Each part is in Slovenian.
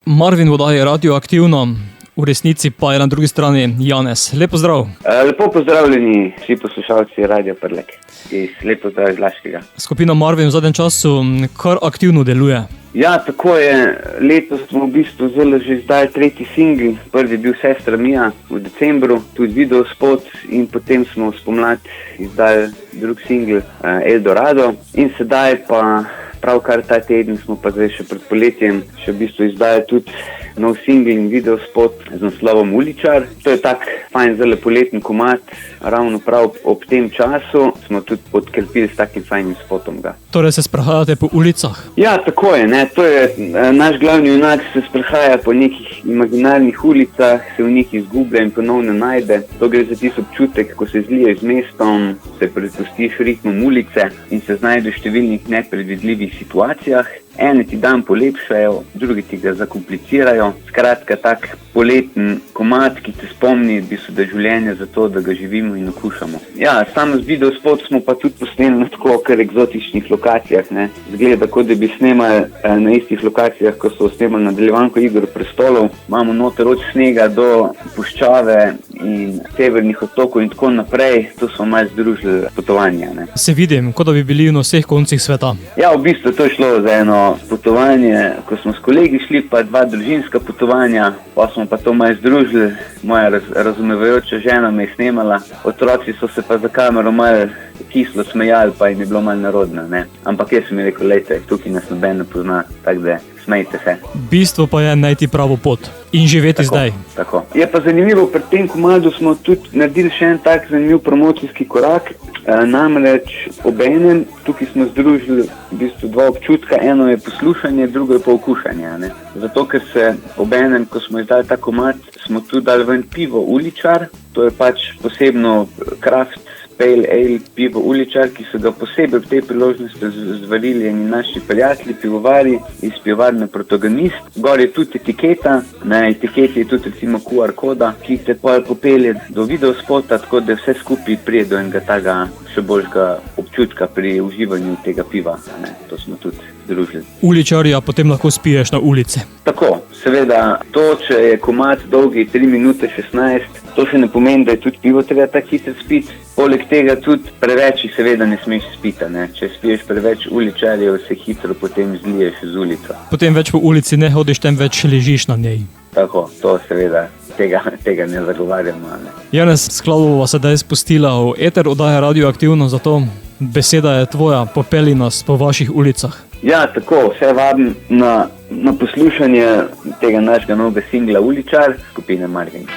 Marvin v oddaji Radioaktivno, v resnici pa je na drugi strani Janez. Lep pozdrav. Lepo pozdravljeni vsi poslušalci Radio Prlek. Lep pozdrav iz Laškega. Skupina Marvin v zadnjem času kar aktivno deluje. Ja, tako je. Letos smo v bistvu že izdali 3. singl. Prvi je bil Sestra Mija v decembru, tudi video spot, in potem smo spomladi izdali drug singl Eldorado. In sedaj pa pravkar ta teden smo pa zdaj še pred poletjem še v bistvu izdali tudi nov singl in video spot z naslovom Uličar. To je tak fajn, zelo poleten komad, ravno prav ob tem času smo tudi podkrepili s takim fajnim spotom ga. Torej se sprehajate po ulicah? Ja, tako je, ne. To je naš glavni junak, se sprehaja po nekih imaginarnih ulicah, se v njih izgublja in ponovno najde. To gre za tisti občutek, ko se zliješ z mestom, se prepustiš ritmom ulice in se znajdeš v številnih nepredvidljivih situacijah. Ene ti dan polepšajo, drugi ti ga zakomplicirajo. Skratka, tak poleten komad, ki te spomni v bistvu, da je življenje za to, da ga živimo in okušamo. Ja, sam z video spot smo pa tudi posneli na tako kar eksotičnih lokacijah, ne. Zgleda, kot da bi snemali na istih lokacijah, ko so snemali nadaljevanko Igor prestolov. Imamo noter od snega do puščave in severnih otokov in tako naprej. To smo malo združili potovanja, ne. Se vidim, kot da bi bili na vseh koncih sveta. Ja, v bistvu to je šlo za eno potovanje, ko smo s kolegi šli, pa 2 družinska potovanja, pa smo pa to malo združili. Moja razumevajoča žena me je snemala, otroci so se pa za kamero malo kislo smejali, pa jim je bilo malo narodno, ne. Ampak jaz sem mi rekel, lejte, tukaj nas noben ne pozna, tako da smejte se. Bistvo pa je najti pravo pot in živeti tako, zdaj. Tako. Je pa zanimivo, pri tem komadu smo tudi naredili še en tak zanimiv promocijski korak. Namreč obenem tukaj smo združili v bistvu 2 občutka, eno je poslušanje, drugo je pa okušanje, ne. Zato, ker se obenem, ko smo izdali ta komad, smo tudi dali ven pivo Uličar. To je pač posebno craft pale ale pivo Uličar, ki so ga posebej v tej priložnosti zvarili eni naši prijatelji, pivovari iz pivovarne Protagonist. Gor je tudi etiketa, na etiketi je tudi recimo QR koda, ki te popelje do videospota, tako da vse skupaj prije do enega taga še boljšega občutka pri uživanju tega piva, ne. To smo tudi združili. Uličarja potem lahko spiješ na ulici. Tako, seveda, to, če je komad dolgi 3 minute 16, to še ne pomeni, da je tudi pivo treba tako hitro spiti. Poleg tega tudi preveč seveda ne smeš spiti, ne. Če spiješ preveč Uličarjev, se hitro potem zliješ z ulico. Potem več po ulici ne hodiš, temveč ležiš na njej. Tako, to seveda, tega ne zagovarjamo, ne. Janez, skladbo bova sedaj spustila v eter oddaje Radioaktivno, zato beseda je tvoja, popelji nas po vaših ulicah. Ja, tako, vse vabim na poslušanje tega našega novega singla Uličar skupine Marvin.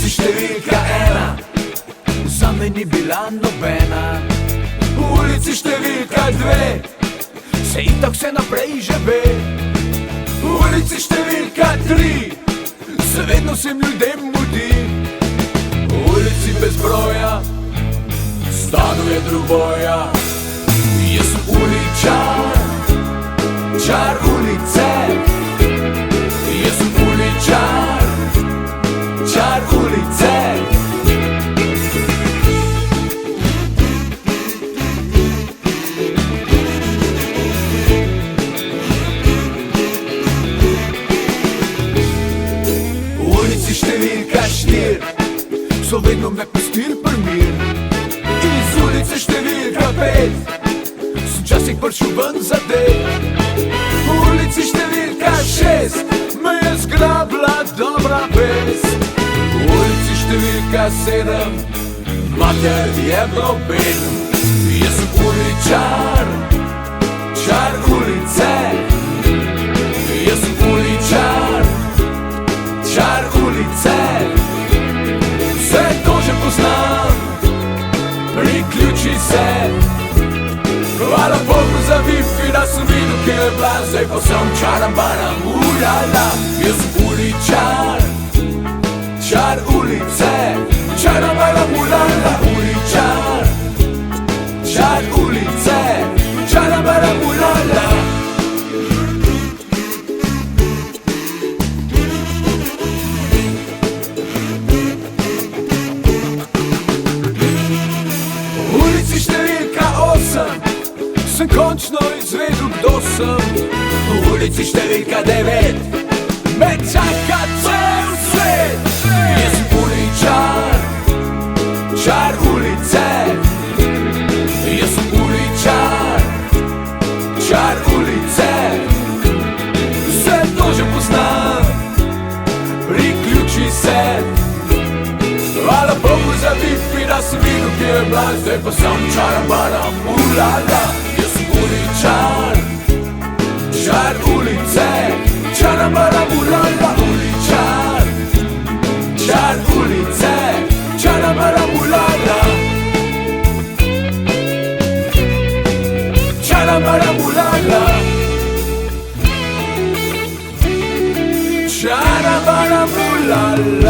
Številka 1 zame ni bila nobena. V ulici številka 2 se itak vse naprej že ve. V ulici številka 3 se vedno vsem ljudem mudi. V ulici brez broja stanuje drugoja. Jaz sem uličar, čar ulice. Jaz sem uličar, čar ulice. V ulici številka 4 so vedno me pustili pri mir. Iz ulice številka 5 sem časih prišel ven zadet. V ulici številka 6 me je zgrabila dobra vest. V ulici številka 7 mater je groben. Jaz sem uličar, čar ulice. Jaz sem uličar, čar ulice. Vse to že poznam, priključi se. Hvala Bogu za Wi-Fi, da sem videl, kje je bila. Zdaj pa sem čaram, baram, ulala. Jaz sem uličar, čar ulice. Čaram, baram, ulala. Uličar, čar čar ulice, čara baramulala. V ulici številka 8 sem končno izvedel, kdo sem. V ulici številka 9 me čaka cel svet. Jaz sem uličar, čar ulice. Jaz sem uličar, čar ulice. Vse to že poznam, priključi se. Hvala Bogu za Wi-Fi, da sem videl, kje je bila. Zdaj pa sem čara baramulala. Jaz sem uličar, čar ulice. Čara baramulala. Uličar, čar ulice. Čara baramulala. Čara baramulala. Čara baramulala.